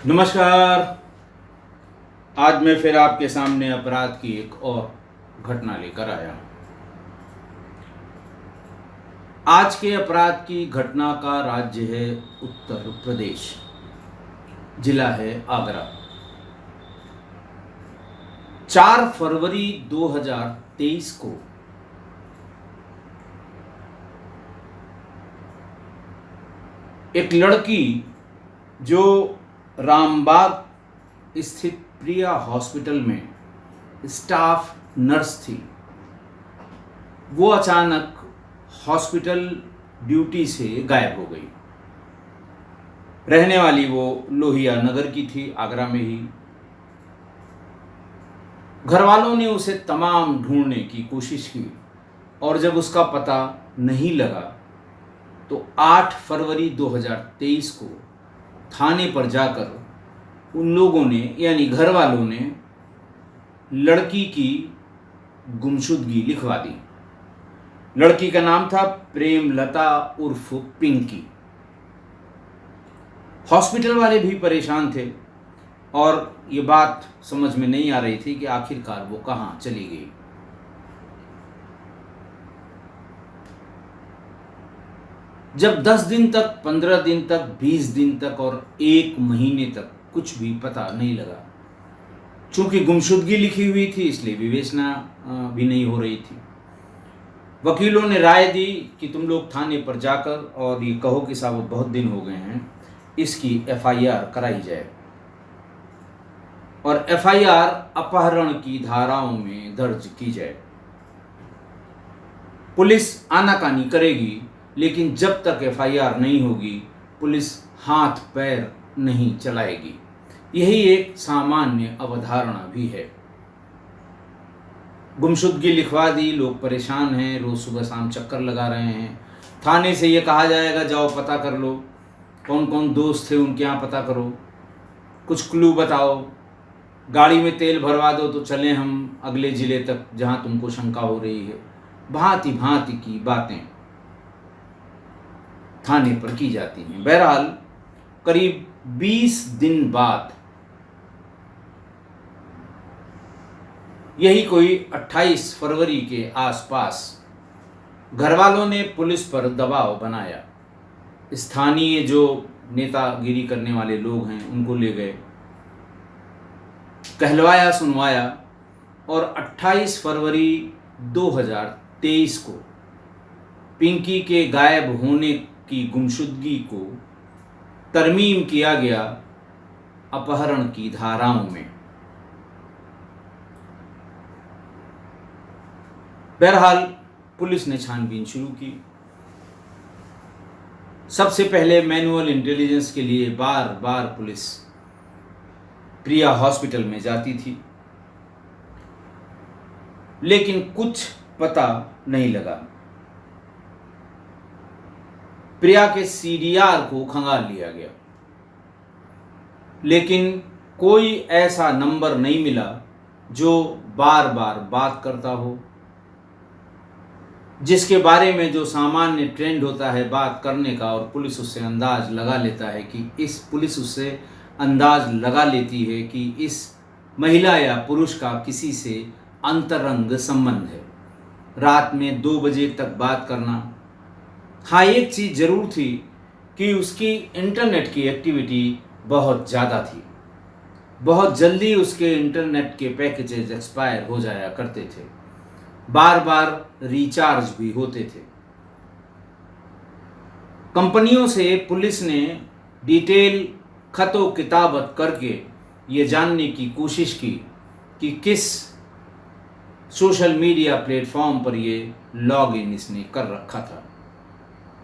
नमस्कार। आज मैं फिर आपके सामने अपराध की एक और घटना लेकर आया हूं। आज के अपराध की घटना का राज्य है उत्तर प्रदेश, जिला है आगरा। 4 फरवरी 2023 को एक लड़की जो रामबाग स्थित प्रिया हॉस्पिटल में स्टाफ नर्स थी, वो अचानक हॉस्पिटल ड्यूटी से गायब हो गई। रहने वाली वो लोहिया नगर की थी, आगरा में ही। घर वालों ने उसे तमाम ढूंढने की कोशिश की और जब उसका पता नहीं लगा तो 8 फरवरी 2023 को थाने पर जाकर उन लोगों ने यानी घर वालों ने लड़की की गुमशुदगी लिखवा दी। लड़की का नाम था प्रेमलता उर्फ पिंकी। हॉस्पिटल वाले भी परेशान थे और ये बात समझ में नहीं आ रही थी कि आखिरकार वो कहाँ चली गई। जब 10 दिन तक, 15 दिन तक, 20 दिन तक और 1 महीने तक कुछ भी पता नहीं लगा, चूंकि गुमशुदगी लिखी हुई थी इसलिए विवेचना भी नहीं हो रही थी। वकीलों ने राय दी कि तुम लोग थाने पर जाकर और ये कहो कि साहब बहुत दिन हो गए हैं, इसकी FIR कराई जाए और FIR अपहरण की धाराओं में दर्ज की जाए। पुलिस आनाकानी करेगी, लेकिन जब तक FIR नहीं होगी पुलिस हाथ पैर नहीं चलाएगी। यही एक सामान्य अवधारणा भी है। गुमशुदगी लिखवा दी, लोग परेशान हैं, रोज सुबह शाम चक्कर लगा रहे हैं। थाने से ये कहा जाएगा जाओ पता कर लो, कौन कौन दोस्त थे उनके यहाँ पता करो, कुछ क्लू बताओ, गाड़ी में तेल भरवा दो तो चलें हम अगले ज़िले तक जहाँ तुमको शंका हो रही है। भांति भांति की बातें थाने पर की जाती हैं। बहरहाल करीब 20 दिन बाद यही कोई 28 फरवरी के आसपास घर वालों ने पुलिस पर दबाव बनाया। स्थानीय जो नेतागिरी करने वाले लोग हैं उनको ले गए, कहलवाया सुनवाया और 28 फरवरी 2023 को पिंकी के गायब होने की गुमशुदगी को तरमीम किया गया अपहरण की धाराओं में। बहरहाल पुलिस ने छानबीन शुरू की। सबसे पहले मैनुअल इंटेलिजेंस के लिए बार बार पुलिस प्रिया हॉस्पिटल में जाती थी, लेकिन कुछ पता नहीं लगा। प्रिया के CDR को खंगाल लिया गया, लेकिन कोई ऐसा नंबर नहीं मिला जो बार बार बात करता हो, जिसके बारे में जो सामान्य ट्रेंड होता है बात करने का, और पुलिस उससे अंदाज लगा लेती है कि इस महिला या पुरुष का किसी से अंतरंग संबंध है। रात में 2 बजे तक बात करना। हाँ, एक चीज़ ज़रूर थी कि उसकी इंटरनेट की एक्टिविटी बहुत ज़्यादा थी। बहुत जल्दी उसके इंटरनेट के पैकेजेस एक्सपायर हो जाया करते थे, बार बार रिचार्ज भी होते थे। कंपनियों से पुलिस ने डिटेल खतो किताबत करके ये जानने की कोशिश की कि किस सोशल मीडिया प्लेटफॉर्म पर ये लॉगिन इसने कर रखा था।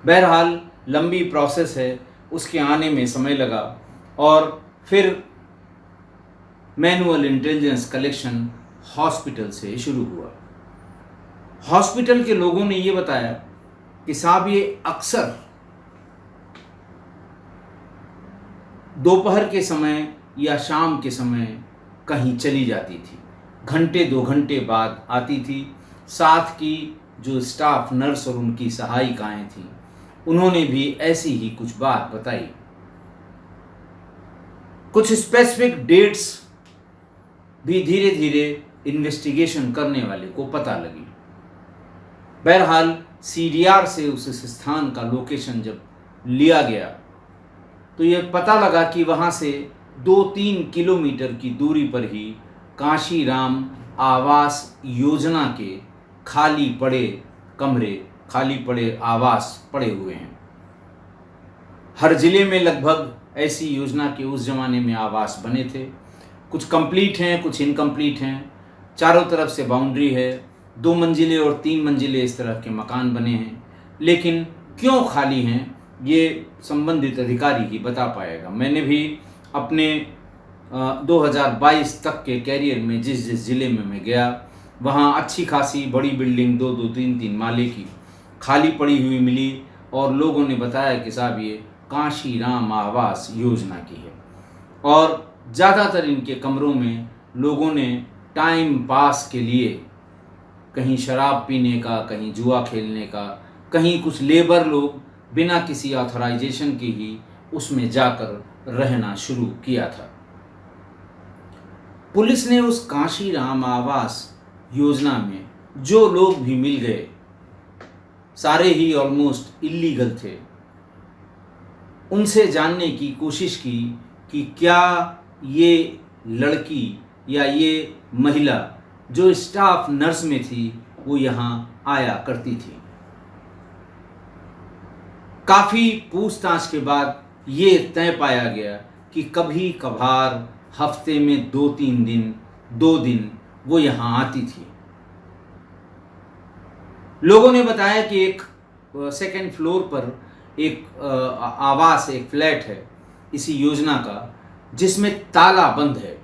बहरहाल लंबी प्रोसेस है, उसके आने में समय लगा और फिर मैनुअल इंटेलिजेंस कलेक्शन हॉस्पिटल से शुरू हुआ। हॉस्पिटल के लोगों ने ये बताया कि साहब ये अक्सर दोपहर के समय या शाम के समय कहीं चली जाती थी, घंटे 2 घंटे बाद आती थी। साथ की जो स्टाफ नर्स और उनकी सहायिकाएं थीं, उन्होंने भी ऐसी ही कुछ बात बताई। कुछ स्पेसिफिक डेट्स भी धीरे धीरे इन्वेस्टिगेशन करने वाले को पता लगी। बहरहाल सीडीआर से उस स्थान का लोकेशन जब लिया गया तो यह पता लगा कि वहाँ से 2-3 किलोमीटर की दूरी पर ही कांशीराम आवास योजना के खाली पड़े कमरे, खाली पड़े आवास पड़े हुए हैं। हर जिले में लगभग ऐसी योजना के उस ज़माने में आवास बने थे। कुछ कंप्लीट हैं, कुछ इनकम्प्लीट हैं। चारों तरफ से बाउंड्री है, 2 मंजिले और 3 मंजिले इस तरह के मकान बने हैं। लेकिन क्यों खाली हैं ये संबंधित अधिकारी ही बता पाएगा। मैंने भी अपने 2022 तक के कैरियर में जिस जिस ज़िले में मैं गया वहाँ अच्छी खासी बड़ी बिल्डिंग 2-2, 3-3 माले की खाली पड़ी हुई मिली और लोगों ने बताया कि साहब ये कांशीराम आवास योजना की है। और ज़्यादातर इनके कमरों में लोगों ने टाइम पास के लिए कहीं शराब पीने का, कहीं जुआ खेलने का, कहीं कुछ लेबर लोग बिना किसी ऑथराइजेशन के ही उसमें जाकर रहना शुरू किया था। पुलिस ने उस कांशीराम आवास योजना में जो लोग भी मिल गए सारे ही ऑलमोस्ट इल्लीगल थे। उनसे जानने की कोशिश की कि क्या ये लड़की या ये महिला जो स्टाफ नर्स में थी वो यहाँ आया करती थी। काफ़ी पूछताछ के बाद ये तय पाया गया कि कभी कभार हफ्ते में 2-3 दिन 2 दिन वो यहाँ आती थी। लोगों ने बताया कि एक सेकंड फ्लोर पर एक आवास, एक फ्लैट है इसी योजना का जिसमें ताला बंद है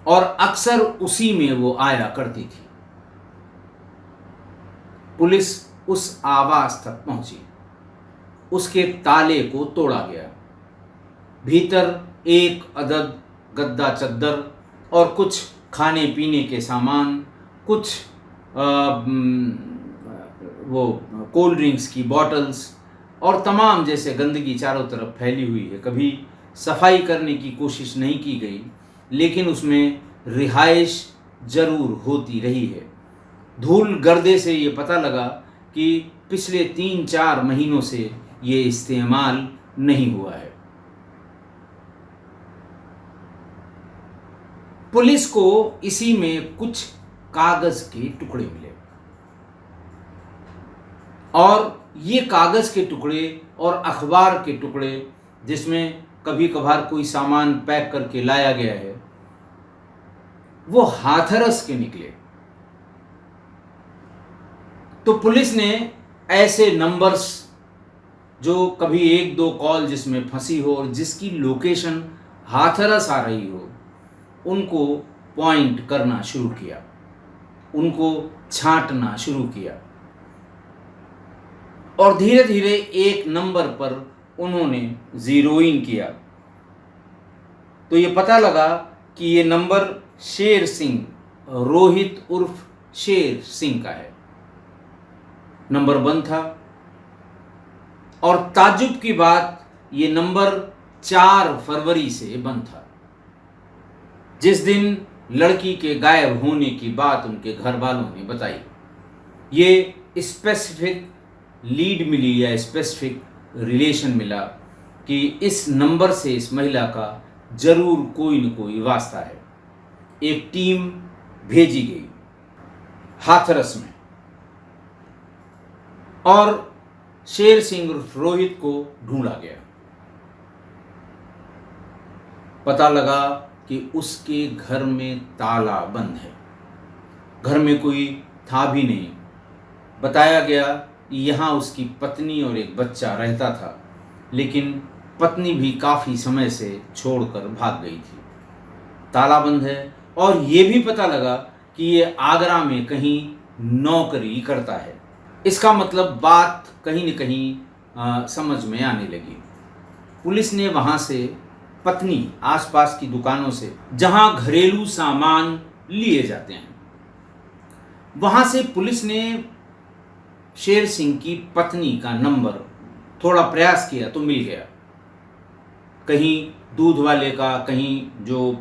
और अक्सर उसी में वो आया करती थी। पुलिस उस आवास तक पहुंची, उसके ताले को तोड़ा गया। भीतर एक अदद गद्दा चद्दर और कुछ खाने पीने के सामान, कुछ वो कोल्ड ड्रिंक्स की बॉटल्स और तमाम जैसे गंदगी चारों तरफ फैली हुई है। कभी सफाई करने की कोशिश नहीं की गई, लेकिन उसमें रिहाइश ज़रूर होती रही है। धूल गर्दे से ये पता लगा कि पिछले 3-4 महीनों से ये इस्तेमाल नहीं हुआ है। पुलिस को इसी में कुछ कागज के टुकड़े मिले और ये कागज के टुकड़े और अखबार के टुकड़े जिसमें कभी कभार कोई सामान पैक करके लाया गया है वो हाथरस के निकले। तो पुलिस ने ऐसे नंबर्स जो कभी 1-2 कॉल जिसमें फंसी हो और जिसकी लोकेशन हाथरस आ रही हो उनको पॉइंट करना शुरू किया, उनको छांटना शुरू किया और धीरे धीरे एक नंबर पर उन्होंने ज़ीरो इन किया। तो ये पता लगा कि ये नंबर शेर सिंह, रोहित उर्फ शेर सिंह का है। नंबर बंद था और ताज्जुब की बात ये नंबर 4 फरवरी से बंद था, जिस दिन लड़की के गायब होने की बात उनके घर वालों ने बताई। ये स्पेसिफिक लीड मिली या स्पेसिफिक रिलेशन मिला कि इस नंबर से इस महिला का जरूर कोई न कोई वास्ता है। एक टीम भेजी गई हाथरस में और शेर सिंह उर्फ रोहित को ढूंढा गया। पता लगा कि उसके घर में ताला बंद है, घर में कोई था भी नहीं। बताया गया यहाँ उसकी पत्नी और एक बच्चा रहता था, लेकिन पत्नी भी काफ़ी समय से छोड़कर भाग गई थी। ताला बंद है और ये भी पता लगा कि ये आगरा में कहीं नौकरी करता है। इसका मतलब बात कहीं न कहीं समझ में आने लगी। पुलिस ने वहाँ से पत्नी आसपास की दुकानों से जहाँ घरेलू सामान लिए जाते हैं वहाँ से पुलिस ने शेर सिंह की पत्नी का नंबर थोड़ा प्रयास किया तो मिल गया। कहीं दूध वाले का, कहीं जो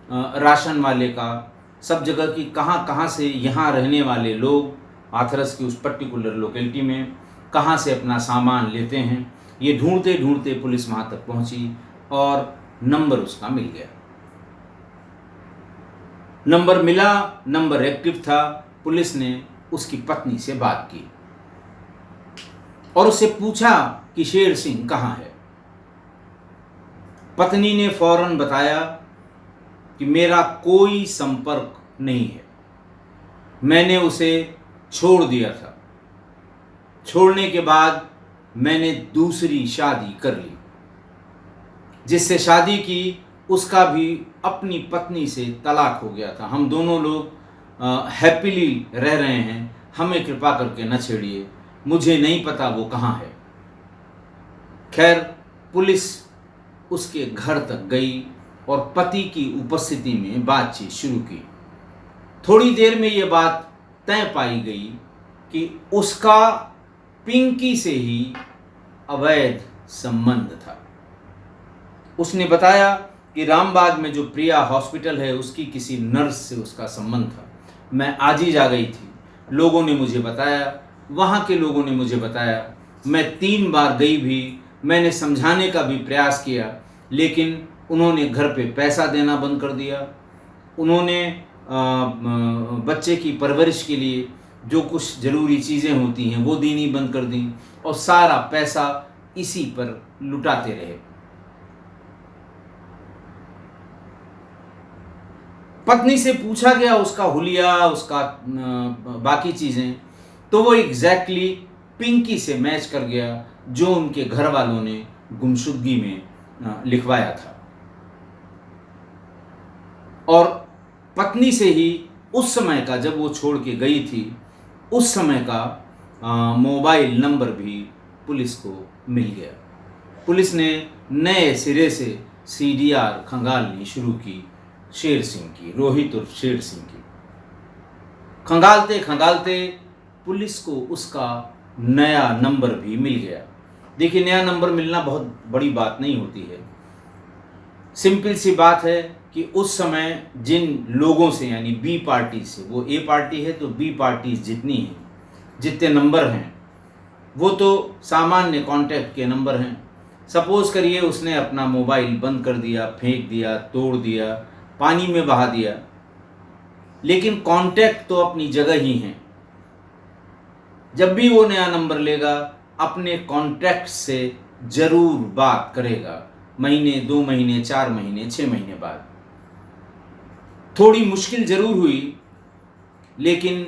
राशन वाले का, सब जगह की कहाँ कहाँ से यहाँ रहने वाले लोग हाथरस की उस पर्टिकुलर लोकेलिटी में कहाँ से अपना सामान लेते हैं, ये ढूंढते ढूंढते पुलिस वहाँ तक पहुँची और नंबर उसका मिल गया। नंबर मिला, नंबर एक्टिव था। पुलिस ने उसकी पत्नी से बात की और उससे पूछा कि शेर सिंह कहाँ है। पत्नी ने फौरन बताया कि मेरा कोई संपर्क नहीं है, मैंने उसे छोड़ दिया था, छोड़ने के बाद मैंने दूसरी शादी कर ली, जिससे शादी की उसका भी अपनी पत्नी से तलाक हो गया था। हम दोनों लोग हैप्पीली रह रहे हैं, हमें कृपा करके न छेड़िए, मुझे नहीं पता वो कहाँ है। खैर, पुलिस उसके घर तक गई और पति की उपस्थिति में बातचीत शुरू की। थोड़ी देर में ये बात तय पाई गई कि उसका पिंकी से ही अवैध संबंध था। उसने बताया कि रामबाग में जो प्रिया हॉस्पिटल है उसकी किसी नर्स से उसका संबंध था। मैं आज ही जा गई थी, लोगों ने मुझे बताया, वहाँ के लोगों ने मुझे बताया। मैं 3 बार गई भी, मैंने समझाने का भी प्रयास किया, लेकिन उन्होंने घर पे पैसा देना बंद कर दिया। उन्होंने बच्चे की परवरिश के लिए जो कुछ ज़रूरी चीज़ें होती हैं वो देनी बंद कर दी और सारा पैसा इसी पर लुटाते रहे। पत्नी से पूछा गया उसका हुलिया, उसका बाकी चीज़ें, तो वो एग्जैक्टली पिंकी से मैच कर गया जो उनके घर वालों ने गुमशुदगी में लिखवाया था। और पत्नी से ही उस समय का, जब वो छोड़ के गई थी, उस समय का मोबाइल नंबर भी पुलिस को मिल गया। पुलिस ने नए सिरे से सीडीआर खंगालनी शुरू की शेर सिंह की, रोहित और शेर सिंह की। खंगालते खंगालते पुलिस को उसका नया नंबर भी मिल गया। देखिए, नया नंबर मिलना बहुत बड़ी बात नहीं होती है। सिंपल सी बात है कि उस समय जिन लोगों से, यानी बी पार्टी से, वो ए पार्टी है तो बी पार्टी जितनी हैं, जितने नंबर हैं, वो तो सामान्य कांटेक्ट के नंबर हैं। सपोज करिए उसने अपना मोबाइल बंद कर दिया, फेंक दिया, तोड़ दिया, पानी में बहा दिया, लेकिन कांटेक्ट तो अपनी जगह ही हैं। जब भी वो नया नंबर लेगा, अपने कांटेक्ट से जरूर बात करेगा, महीने, 2 महीने, 4 महीने, 6 महीने बाद। थोड़ी मुश्किल जरूर हुई, लेकिन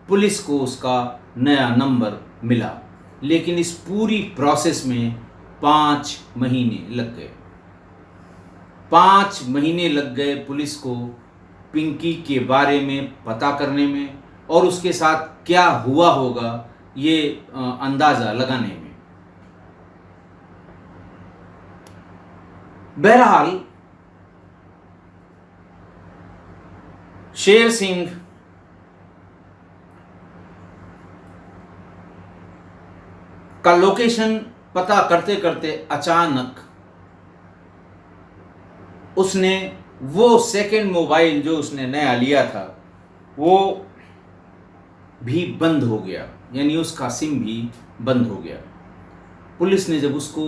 पुलिस को उसका नया नंबर मिला। लेकिन इस पूरी प्रोसेस में 5 महीने लग गए। 5 महीने लग गए पुलिस को पिंकी के बारे में पता करने में और उसके साथ क्या हुआ होगा ये अंदाज़ा लगाने में। बहरहाल, शेर सिंह का लोकेशन पता करते करते अचानक उसने वो सेकंड मोबाइल जो उसने नया लिया था वो भी बंद हो गया, यानी उसका सिम भी बंद हो गया। पुलिस ने जब उसको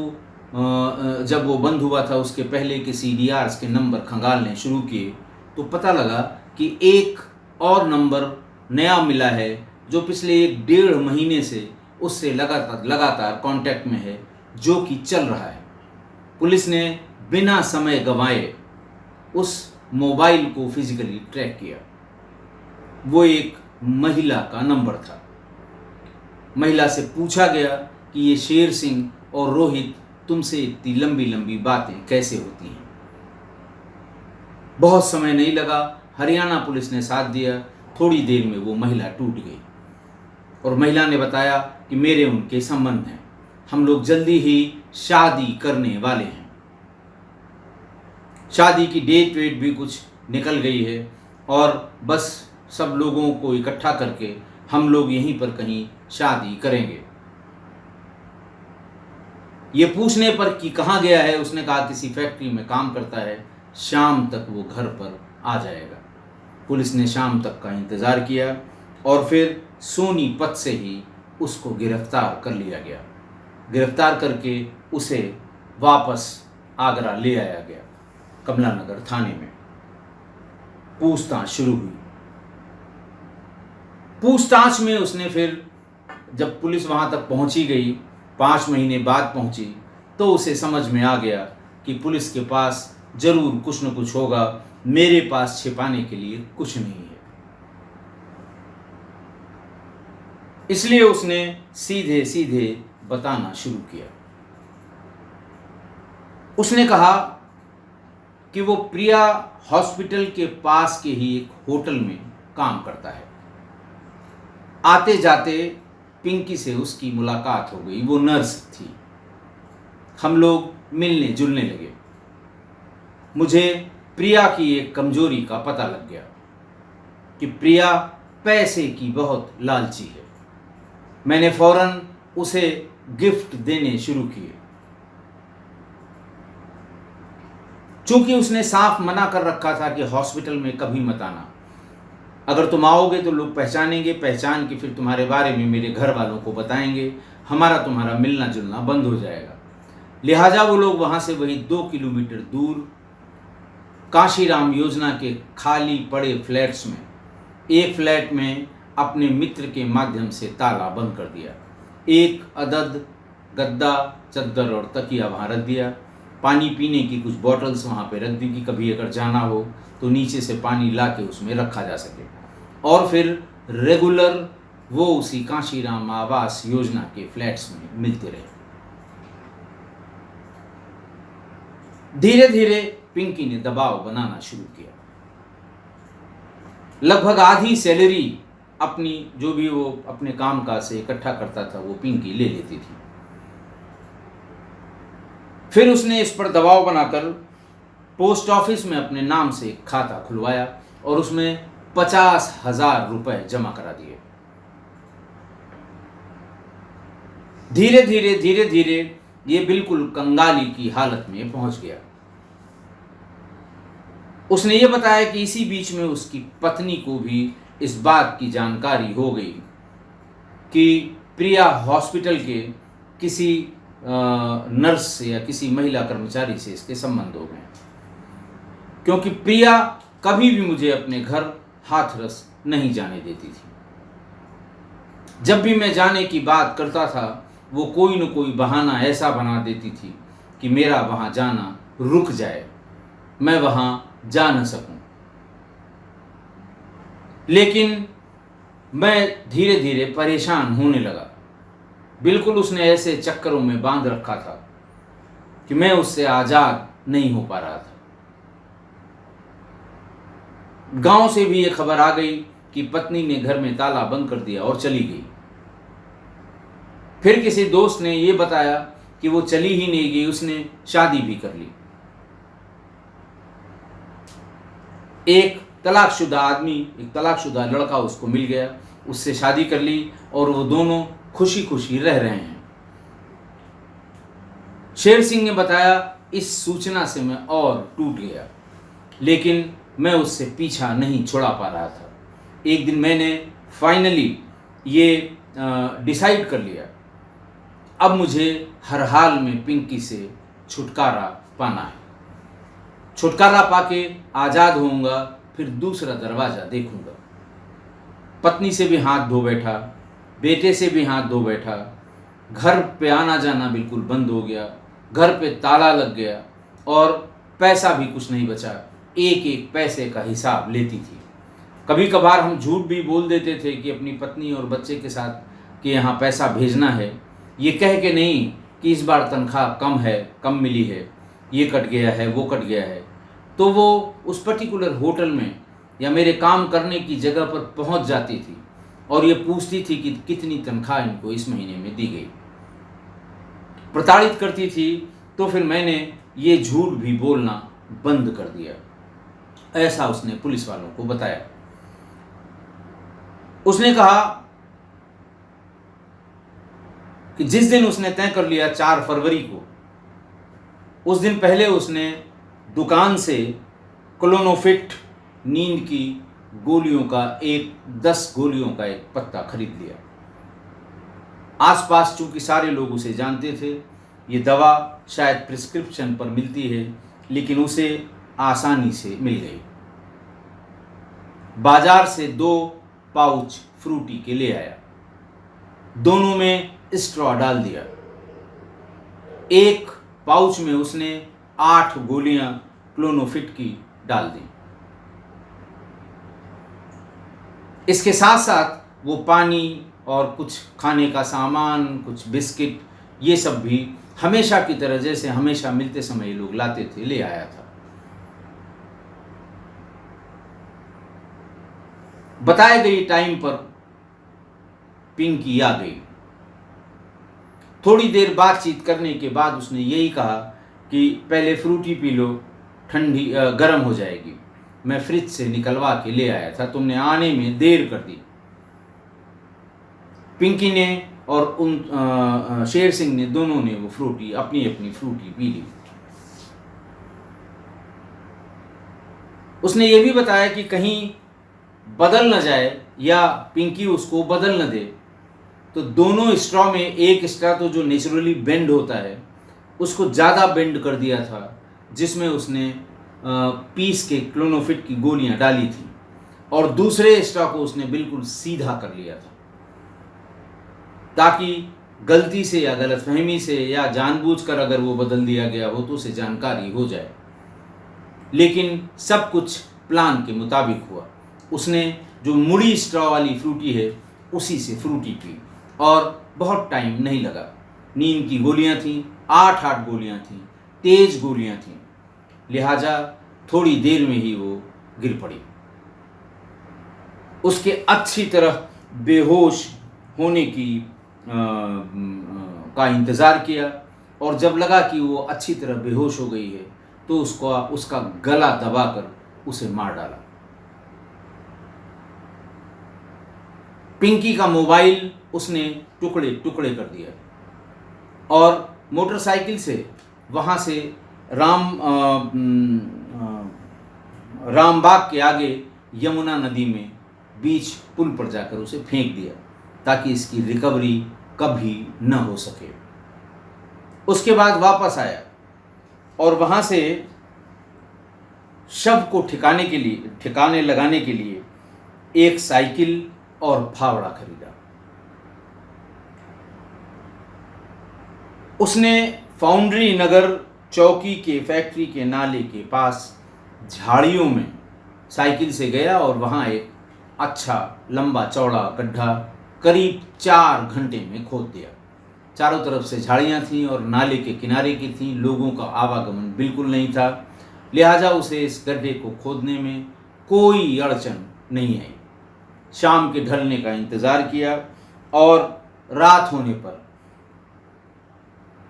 जब वो बंद हुआ था उसके पहले के सीडीआर्स के नंबर खंगालने शुरू किए तो पता लगा कि एक और नंबर नया मिला है जो पिछले 1-1.5 महीने से उससे लगातार कांटेक्ट में है, जो कि चल रहा है। पुलिस ने बिना समय गंवाए उस मोबाइल को फिजिकली ट्रैक किया। वो एक महिला का नंबर था। महिला से पूछा गया कि ये शेर सिंह और रोहित तुमसे इतनी लंबी लंबी बातें कैसे होती हैं। बहुत समय नहीं लगा, हरियाणा पुलिस ने साथ दिया। थोड़ी देर में वो महिला टूट गई और महिला ने बताया कि मेरे उनके संबंध हैं, हम लोग जल्दी ही शादी करने वाले हैं। शादी की डेट वेट भी कुछ निकल गई है और बस सब लोगों को इकट्ठा करके हम लोग यहीं पर कहीं शादी करेंगे। ये पूछने पर कि कहाँ गया है, उसने कहा किसी फैक्ट्री में काम करता है, शाम तक वो घर पर आ जाएगा। पुलिस ने शाम तक का इंतज़ार किया और फिर सोनीपत से ही उसको गिरफ्तार कर लिया गया। गिरफ्तार करके उसे वापस आगरा ले आया गया। कमला नगर थाने में पूछताछ शुरू हुई। पूछताछ में उसने फिर, जब पुलिस वहाँ तक पहुँची गई, 5 महीने बाद पहुँची, तो उसे समझ में आ गया कि पुलिस के पास जरूर कुछ न कुछ होगा, मेरे पास छिपाने के लिए कुछ नहीं है। इसलिए उसने सीधे सीधे बताना शुरू किया। उसने कहा कि वो प्रिया हॉस्पिटल के पास के ही एक होटल में काम करता है। आते जाते पिंकी से उसकी मुलाकात हो गई। वो नर्स थी। हम लोग मिलने जुलने लगे। मुझे प्रिया की एक कमजोरी का पता लग गया कि प्रिया पैसे की बहुत लालची है। मैंने फौरन उसे गिफ्ट देने शुरू किए। चूंकि उसने साफ मना कर रखा था कि हॉस्पिटल में कभी मत आना, अगर तुम आओगे तो लोग पहचानेंगे, पहचान के फिर तुम्हारे बारे में मेरे घर वालों को बताएंगे, हमारा तुम्हारा मिलना जुलना बंद हो जाएगा। लिहाजा वो लोग वहाँ से वही 2 किलोमीटर दूर काशीराम योजना के खाली पड़े फ्लैट्स में एक फ्लैट में अपने मित्र के माध्यम से ताला बंद कर दिया। एक अदद गद्दा, चद्दर और तकिया वहाँ रख दिया। पानी पीने की कुछ बॉटल्स वहाँ पे रख दी कि कभी अगर जाना हो तो नीचे से पानी ला के उसमें रखा जा सके। और फिर रेगुलर वो उसी काशीराम आवास योजना के फ्लैट्स में मिलते रहे। धीरे धीरे पिंकी ने दबाव बनाना शुरू किया। लगभग आधी सैलरी अपनी, जो भी वो अपने काम काज से इकट्ठा करता था, वो पिंकी ले लेती थी। फिर उसने इस पर दबाव बनाकर पोस्ट ऑफिस में अपने नाम से एक खाता खुलवाया और उसमें 50,000 रुपए जमा करा दिए। धीरे धीरे ये बिल्कुल कंगाली की हालत में पहुंच गया। उसने ये बताया कि इसी बीच में उसकी पत्नी को भी इस बात की जानकारी हो गई कि प्रिया हॉस्पिटल के किसी नर्स से या किसी महिला कर्मचारी से इसके संबंध हो गए, क्योंकि प्रिया कभी भी मुझे अपने घर हाथरस नहीं जाने देती थी। जब भी मैं जाने की बात करता था, वो कोई न कोई बहाना ऐसा बना देती थी कि मेरा वहाँ जाना रुक जाए, मैं वहाँ जा न सकूं। लेकिन मैं धीरे धीरे परेशान होने लगा। बिल्कुल उसने ऐसे चक्करों में बांध रखा था कि मैं उससे आज़ाद नहीं हो पा रहा था। गांव से भी ये खबर आ गई कि पत्नी ने घर में ताला बंद कर दिया और चली गई। फिर किसी दोस्त ने ये बताया कि वो चली ही नहीं गई, उसने शादी भी कर ली। एक तलाकशुदा आदमी, एक तलाकशुदा लड़का उसको मिल गया, उससे शादी कर ली और वो दोनों खुशी खुशी रह रहे हैं। शेर सिंह ने बताया, इस सूचना से मैं और टूट गया, लेकिन मैं उससे पीछा नहीं छुड़ा पा रहा था। एक दिन मैंने फाइनली ये डिसाइड कर लिया, अब मुझे हर हाल में पिंकी से छुटकारा पाना है। छुटकारा पाके आज़ाद होऊंगा, फिर दूसरा दरवाज़ा देखूंगा। पत्नी से भी हाथ धो बैठा, बेटे से भी हाथ धो बैठा। घर पे आना जाना बिल्कुल बंद हो गया, घर पे ताला लग गया और पैसा भी कुछ नहीं बचा। एक एक पैसे का हिसाब लेती थी। कभी कभार हम झूठ भी बोल देते थे कि अपनी पत्नी और बच्चे के साथ कि यहाँ पैसा भेजना है, ये कह के नहीं कि इस बार तनख्वाह कम है, कम मिली है, ये कट गया है, वो कट गया है। तो वो उस पर्टिकुलर होटल में या मेरे काम करने की जगह पर पहुंच जाती थी और ये पूछती थी कि कितनी तनख्वाह इनको इस महीने में दी गई। प्रताड़ित करती थी। तो फिर मैंने ये झूठ भी बोलना बंद कर दिया। ऐसा उसने पुलिस वालों को बताया। उसने कहा कि जिस दिन उसने तय कर लिया 4 फरवरी को, उस दिन पहले उसने दुकान से क्लोनोफिट नींद की गोलियों का 10 गोलियों का एक पत्ता खरीद लिया। आसपास चूंकि सारे लोग उसे जानते थे, ये दवा शायद प्रिस्क्रिप्शन पर मिलती है, लेकिन उसे आसानी से मिल गई। बाजार से 2 पाउच फ्रूटी के ले आया, दोनों में स्ट्रॉ डाल दिया। एक पाउच में उसने 8 गोलियां क्लोनोफिट की डाल दी। इसके साथ साथ वो पानी और कुछ खाने का सामान, कुछ बिस्किट, ये सब भी हमेशा की तरह, जैसे हमेशा मिलते समय ये लोग लाते थे, ले आया था। बताए गई टाइम पर पिंकी आ गई। थोड़ी देर बातचीत करने के बाद उसने यही कहा कि पहले फ्रूटी पी लो, ठंडी गर्म हो जाएगी, मैं फ्रिज से निकलवा के ले आया था, तुमने आने में देर कर दी। पिंकी ने और उन शेर सिंह ने, दोनों ने वो फ्रूटी, अपनी अपनी फ्रूटी पी ली। उसने ये भी बताया कि कहीं बदल न जाए या पिंकी उसको बदल न दे, तो दोनों स्ट्रॉ में एक स्ट्रॉ तो जो नेचुरली बेंड होता है उसको ज़्यादा बेंड कर दिया था, जिसमें उसने पीस के क्लोनोफिट की गोलियां डाली थी, और दूसरे स्ट्रॉ को उसने बिल्कुल सीधा कर लिया था, ताकि गलती से या गलतफहमी से या जानबूझकर अगर वो बदल दिया गया हो तो उसे जानकारी हो जाए। लेकिन सब कुछ प्लान के मुताबिक हुआ। उसने जो मुड़ी स्ट्रॉ वाली फ्रूटी है उसी से फ्रूटी पी, और बहुत टाइम नहीं लगा। नींद की गोलियां थीं, 8 गोलियां थीं, तेज गोलियां थीं, लिहाजा थोड़ी देर में ही वो गिर पड़ी। उसके अच्छी तरह बेहोश होने की का इंतज़ार किया, और जब लगा कि वो अच्छी तरह बेहोश हो गई है तो उसका गला दबाकर उसे मार डाला। पिंकी का मोबाइल उसने टुकड़े टुकड़े कर दिया, और मोटरसाइकिल से वहाँ से रामबाग के आगे यमुना नदी में बीच पुल पर जाकर उसे फेंक दिया, ताकि इसकी रिकवरी कभी न हो सके। उसके बाद वापस आया और वहाँ से शव को ठिकाने लगाने के लिए एक साइकिल और फावड़ा खरीदा। उसने फाउंड्री नगर चौकी के फैक्ट्री के नाले के पास झाड़ियों में साइकिल से गया, और वहाँ एक अच्छा लंबा चौड़ा गड्ढा करीब 4 घंटे में खोद दिया। चारों तरफ से झाड़ियाँ थीं और नाले के किनारे की थीं, लोगों का आवागमन बिल्कुल नहीं था, लिहाजा उसे इस गड्ढे को खोदने में कोई अड़चन नहीं आई। शाम के ढलने का इंतज़ार किया, और रात होने पर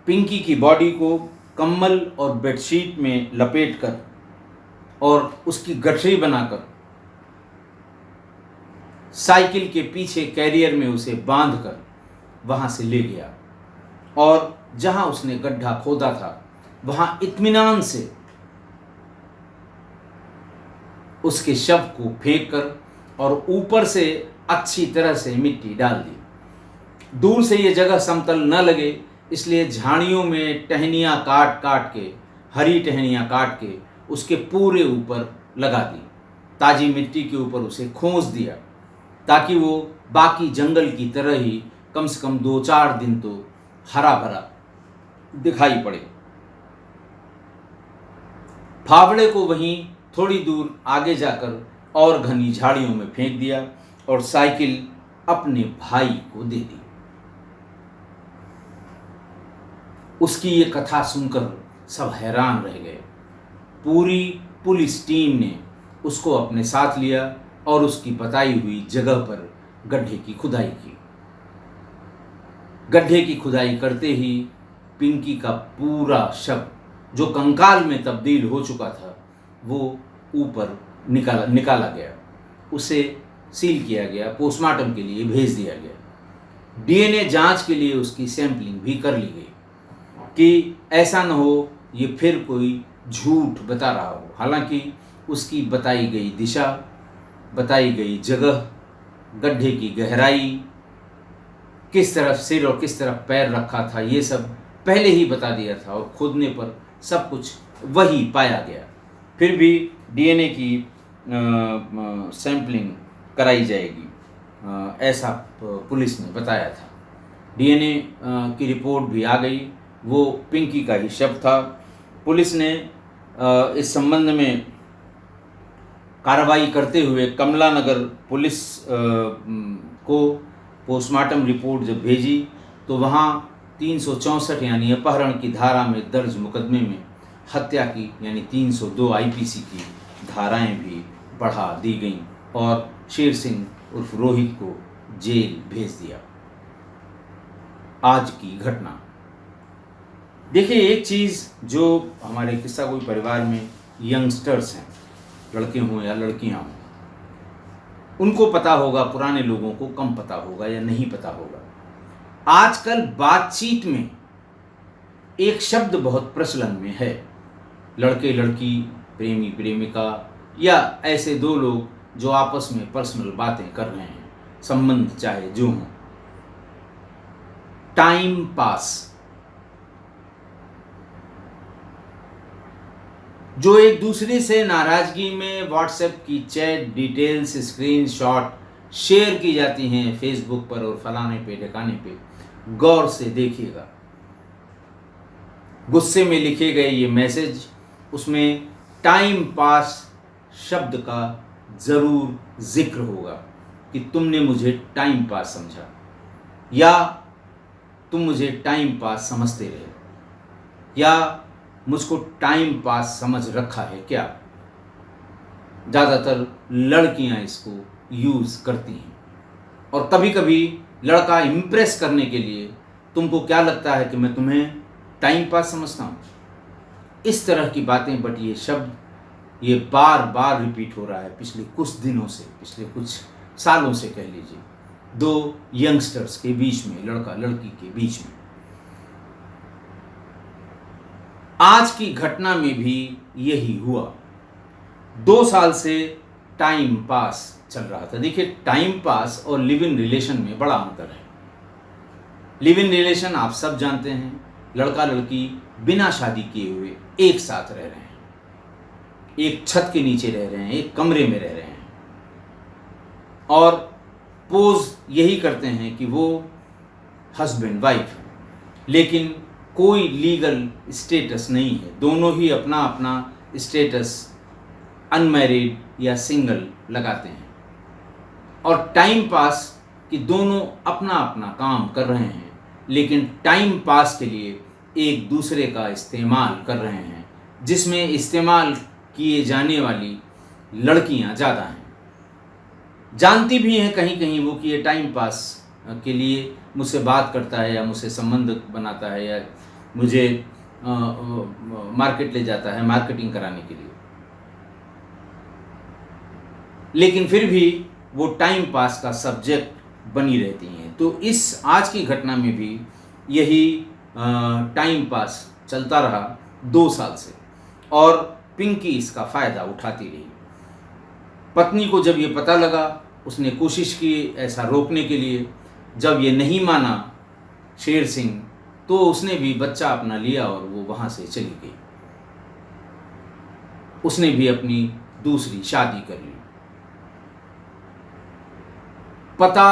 पिंकी की बॉडी को कंबल और बेडशीट में लपेटकर और उसकी गठरी बनाकर साइकिल के पीछे कैरियर में उसे बांधकर वहाँ से ले गया, और जहाँ उसने गड्ढा खोदा था वहाँ इत्मीनान से उसके शव को फेंककर और ऊपर से अच्छी तरह से मिट्टी डाल दी। दूर से ये जगह समतल न लगे, इसलिए झाड़ियों में टहनियाँ काट काट के, हरी टहनियाँ काट के उसके पूरे ऊपर लगा दी। ताज़ी मिट्टी के ऊपर उसे खोस दिया, ताकि वो बाकी जंगल की तरह ही कम से कम 2-4 दिन तो हरा भरा दिखाई पड़े। फावड़े को वहीं थोड़ी दूर आगे जाकर और घनी झाड़ियों में फेंक दिया, और साइकिल अपने भाई को दे दी। उसकी ये कथा सुनकर सब हैरान रह गए। पूरी पुलिस टीम ने उसको अपने साथ लिया और उसकी बताई हुई जगह पर गड्ढे की खुदाई की। गड्ढे की खुदाई करते ही पिंकी का पूरा शव, जो कंकाल में तब्दील हो चुका था, वो ऊपर निकाला गया। उसे सील किया गया, पोस्टमार्टम के लिए भेज दिया गया। डीएनए जांच के लिए उसकी सैंपलिंग भी कर ली गई कि ऐसा न हो ये फिर कोई झूठ बता रहा हो। हालांकि उसकी बताई गई दिशा, बताई गई जगह, गड्ढे की गहराई, किस तरफ सिर और किस तरफ पैर रखा था, ये सब पहले ही बता दिया था और खोदने पर सब कुछ वही पाया गया। फिर भी डीएनए की सैंपलिंग कराई जाएगी, ऐसा पुलिस ने बताया था। डीएनए की रिपोर्ट भी आ गई, वो पिंकी का ही शव था। पुलिस ने इस संबंध में कार्रवाई करते हुए कमला नगर पुलिस को पोस्टमार्टम रिपोर्ट जब भेजी तो वहाँ 364 यानी अपहरण की धारा में दर्ज मुकदमे में हत्या की यानी 302 आईपीसी की धाराएं भी बढ़ा दी गईं और शेर सिंह उर्फ रोहित को जेल भेज दिया। आज की घटना देखिए, एक चीज़ जो हमारे किस्सा कोई परिवार में यंगस्टर्स हैं, लड़के हों या लड़कियां हों, उनको पता होगा, पुराने लोगों को कम पता होगा या नहीं पता होगा। आजकल बातचीत में एक शब्द बहुत प्रचलन में है, लड़के लड़की, प्रेमी प्रेमिका या ऐसे दो लोग जो आपस में पर्सनल बातें कर रहे हैं, संबंध चाहे जो हों, टाइम पास। जो एक दूसरे से नाराजगी में व्हाट्सएप की चैट डिटेल्स, स्क्रीनशॉट शेयर की जाती हैं फेसबुक पर और फलाने पे ठिकाने पे, गौर से देखिएगा। गुस्से में लिखे गए ये मैसेज, उसमें टाइम पास शब्द का ज़रूर जिक्र होगा कि तुमने मुझे टाइम पास समझा या तुम मुझे टाइम पास समझते रहे या मुझको टाइम पास समझ रखा है क्या। ज़्यादातर लड़कियां इसको यूज़ करती हैं और कभी कभी लड़का इम्प्रेस करने के लिए, तुमको क्या लगता है कि मैं तुम्हें टाइम पास समझता हूँ, इस तरह की बातें। बट ये शब्द ये बार बार रिपीट हो रहा है पिछले कुछ दिनों से, पिछले कुछ सालों से कह लीजिए, दो यंगस्टर्स के बीच में, लड़का लड़की के बीच में। आज की घटना में भी यही हुआ। 2 साल से टाइम पास चल रहा था। देखिए, टाइम पास और लिव इन रिलेशन में बड़ा अंतर है। लिव इन रिलेशन आप सब जानते हैं, लड़का लड़की बिना शादी किए हुए एक साथ रह रहे हैं, एक छत के नीचे रह रहे हैं, एक कमरे में रह रहे हैं और पोज यही करते हैं कि वो हस्बैंड वाइफ, लेकिन कोई लीगल स्टेटस नहीं है। दोनों ही अपना अपना स्टेटस अनमैरिड या सिंगल लगाते हैं और टाइम पास कि दोनों अपना अपना काम कर रहे हैं, लेकिन टाइम पास के लिए एक दूसरे का इस्तेमाल कर रहे हैं, जिसमें इस्तेमाल किए जाने वाली लड़कियां ज़्यादा हैं। जानती भी हैं कहीं कहीं वो कि ये टाइम पास के लिए मुझसे बात करता है या मुझसे संबंध बनाता है या मुझे मार्केट ले जाता है मार्केटिंग कराने के लिए, लेकिन फिर भी वो टाइम पास का सब्जेक्ट बनी रहती हैं। तो इस आज की घटना में भी यही टाइम पास चलता रहा 2 साल से और पिंकी इसका फ़ायदा उठाती रही। पत्नी को जब ये पता लगा, उसने कोशिश की ऐसा रोकने के लिए। जब ये नहीं माना शेर सिंह, तो उसने भी बच्चा अपना लिया और वो वहाँ से चली गई। उसने भी अपनी दूसरी शादी कर ली। पता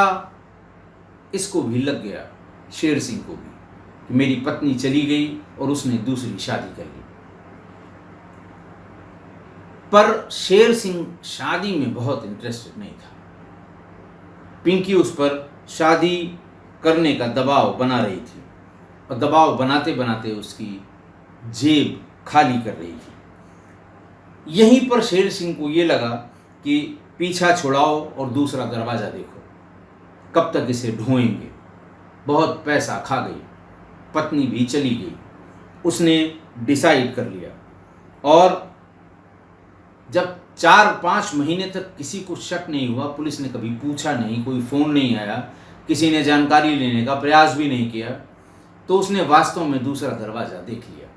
इसको भी लग गया, शेर सिंह को भी, कि मेरी पत्नी चली गई और उसने दूसरी शादी कर ली। पर शेर सिंह शादी में बहुत इंटरेस्टेड नहीं था। पिंकी उस पर शादी करने का दबाव बना रही थी और दबाव बनाते बनाते उसकी जेब खाली कर रही थी। यहीं पर शेर सिंह को ये लगा कि पीछा छुड़ाओ और दूसरा दरवाज़ा देखो, कब तक इसे ढोएंगे। बहुत पैसा खा गई, पत्नी भी चली गई। उसने डिसाइड कर लिया और जब 4-5 महीने तक किसी को शक नहीं हुआ, पुलिस ने कभी पूछा नहीं, कोई फ़ोन नहीं आया, किसी ने जानकारी लेने का प्रयास भी नहीं किया, तो उसने वास्तव में दूसरा दरवाज़ा देख लिया।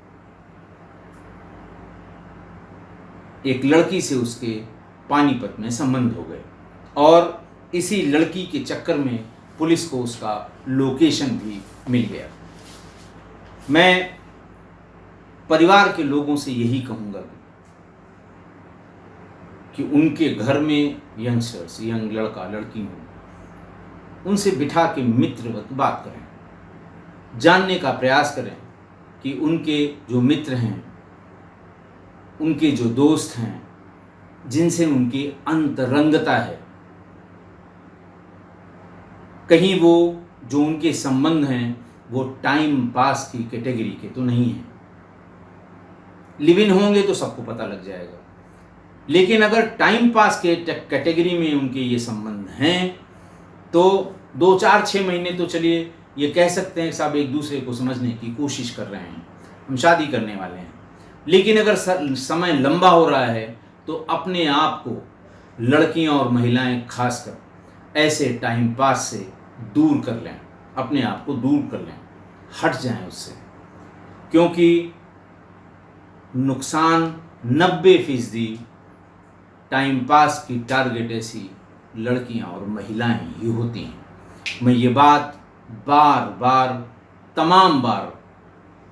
एक लड़की से उसके पानीपत में संबंध हो गए और इसी लड़की के चक्कर में पुलिस को उसका लोकेशन भी मिल गया। मैं परिवार के लोगों से यही कहूँगा कि उनके घर में यंगस्टर्स, यंग लड़का लड़की हो, उनसे बिठा के मित्रवत बात करें, जानने का प्रयास करें कि उनके जो मित्र हैं, उनके जो दोस्त हैं, जिनसे उनकी अंतरंगता है, कहीं वो जो उनके संबंध हैं वो टाइम पास की कैटेगरी के तो नहीं हैं। लिव इन होंगे तो सबको पता लग जाएगा, लेकिन अगर टाइम पास के कैटेगरी में उनके ये संबंध हैं तो 2, 4, 6 महीने तो चलिए ये कह सकते हैं कि साहब एक दूसरे को समझने की कोशिश कर रहे हैं, हम शादी करने वाले हैं। लेकिन अगर समय लंबा हो रहा है तो अपने आप को लड़कियां और महिलाएं खासकर ऐसे टाइम पास से दूर कर लें, अपने आप को दूर कर लें, हट जाएं उससे, क्योंकि नुकसान 90% टाइम पास की टारगेट ऐसी लड़कियां और महिलाएं ही होती हैं। मैं ये बात बार बार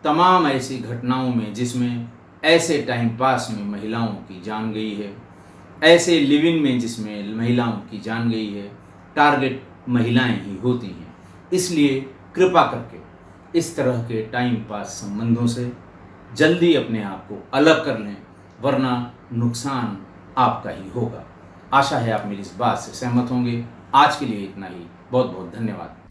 तमाम ऐसी घटनाओं में जिसमें ऐसे टाइम पास में महिलाओं की जान गई है, ऐसे लिव इन में जिसमें महिलाओं की जान गई है, टारगेट महिलाएं ही होती हैं। इसलिए कृपा करके इस तरह के टाइम पास संबंधों से जल्दी अपने आप को अलग कर लें, वरना नुकसान आपका ही होगा। आशा है आप मेरी इस बात से सहमत होंगे। आज के लिए इतना ही। बहुत बहुत धन्यवाद।